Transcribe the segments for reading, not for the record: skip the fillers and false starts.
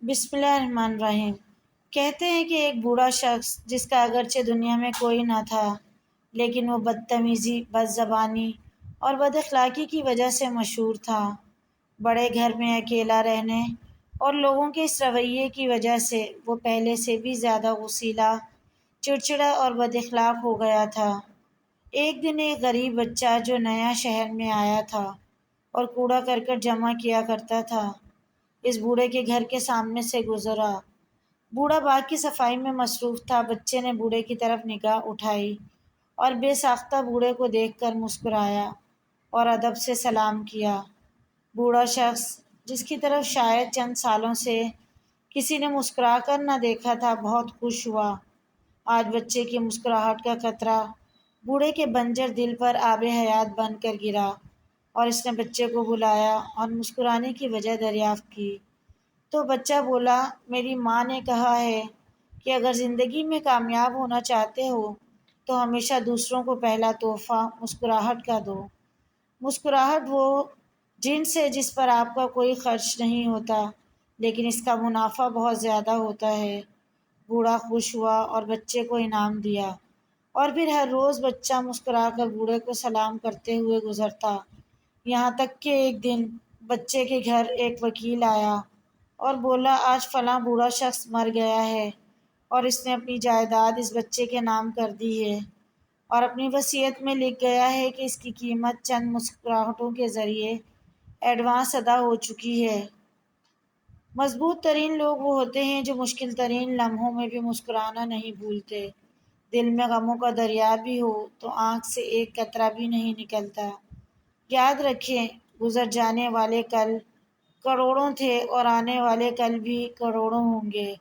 بسم اللہ الرحمن الرحیم۔ کہتے ہیں کہ ایک بوڑھا شخص جس کا اگرچہ دنیا میں کوئی نہ تھا، لیکن وہ بدتمیزی، بد زبانی اور بد اخلاقی کی وجہ سے مشہور تھا۔ بڑے گھر میں اکیلا رہنے اور لوگوں کے اس رویے کی وجہ سے وہ پہلے سے بھی زیادہ غصیلا، چڑچڑا اور بد اخلاق ہو گیا تھا۔ ایک دن ایک غریب بچہ جو نیا شہر میں آیا تھا اور کوڑا کرکٹ جمع کیا کرتا تھا، اس بوڑھے کے گھر کے سامنے سے گزرا۔ بوڑھا باغ کی صفائی میں مصروف تھا۔ بچے نے بوڑھے کی طرف نگاہ اٹھائی اور بے ساختہ بوڑھے کو دیکھ کر مسکرایا اور ادب سے سلام کیا۔ بوڑھا شخص، جس کی طرف شاید چند سالوں سے کسی نے مسکرا کر نہ دیکھا تھا، بہت خوش ہوا۔ آج بچے کی مسکراہٹ کا قطرہ بوڑھے کے بنجر دل پر آب حیات بن کر گرا اور اس نے بچے کو بلایا اور مسکرانے کی وجہ دریافت کی۔ تو بچہ بولا، میری ماں نے کہا ہے کہ اگر زندگی میں کامیاب ہونا چاہتے ہو تو ہمیشہ دوسروں کو پہلا تحفہ مسکراہٹ کا دو۔ مسکراہٹ وہ جنس ہے جس پر آپ کا کوئی خرچ نہیں ہوتا، لیکن اس کا منافع بہت زیادہ ہوتا ہے۔ بوڑھا خوش ہوا اور بچے کو انعام دیا، اور پھر ہر روز بچہ مسکرا کر بوڑھے کو سلام کرتے ہوئے گزرتا، یہاں تک کہ ایک دن بچے کے گھر ایک وکیل آیا اور بولا، آج فلاں بوڑھا شخص مر گیا ہے اور اس نے اپنی جائیداد اس بچے کے نام کر دی ہے، اور اپنی وصیت میں لکھ گیا ہے کہ اس کی قیمت چند مسکراہٹوں کے ذریعے ایڈوانس ادا ہو چکی ہے۔ مضبوط ترین لوگ وہ ہوتے ہیں جو مشکل ترین لمحوں میں بھی مسکرانا نہیں بھولتے۔ دل میں غموں کا دریا بھی ہو تو آنکھ سے ایک قطرہ بھی نہیں نکلتا۔ یاد رکھیں، گزر جانے والے کل کروڑوں تھے اور آنے والے کل بھی کروڑوں ہوں گے،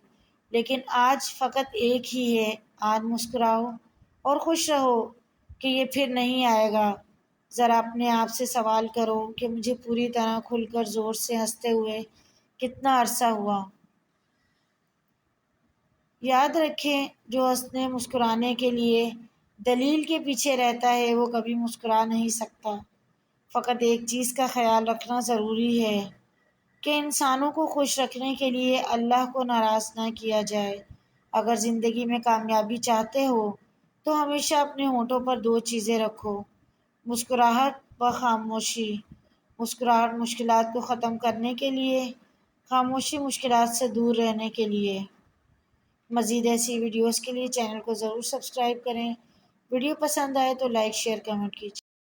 لیکن آج فقط ایک ہی ہے۔ آج مسکراؤ اور خوش رہو کہ یہ پھر نہیں آئے گا۔ ذرا اپنے آپ سے سوال کرو کہ مجھے پوری طرح کھل کر زور سے ہنستے ہوئے کتنا عرصہ ہوا۔ یاد رکھیں، جو ہنسنے مسکرانے کے لیے دلیل کے پیچھے رہتا ہے وہ کبھی مسکرا نہیں سکتا۔ فقط ایک چیز کا خیال رکھنا ضروری ہے کہ انسانوں کو خوش رکھنے کے لیے اللہ کو ناراض نہ کیا جائے۔ اگر زندگی میں کامیابی چاہتے ہو تو ہمیشہ اپنے ہونٹوں پر دو چیزیں رکھو، مسکراہٹ و خاموشی۔ مسکراہٹ مشکلات کو ختم کرنے کے لیے، خاموشی مشکلات سے دور رہنے کے لیے۔ مزید ایسی ویڈیوز کے لیے چینل کو ضرور سبسکرائب کریں۔ ویڈیو پسند آئے تو لائک، شیئر، کمنٹ کیجیے۔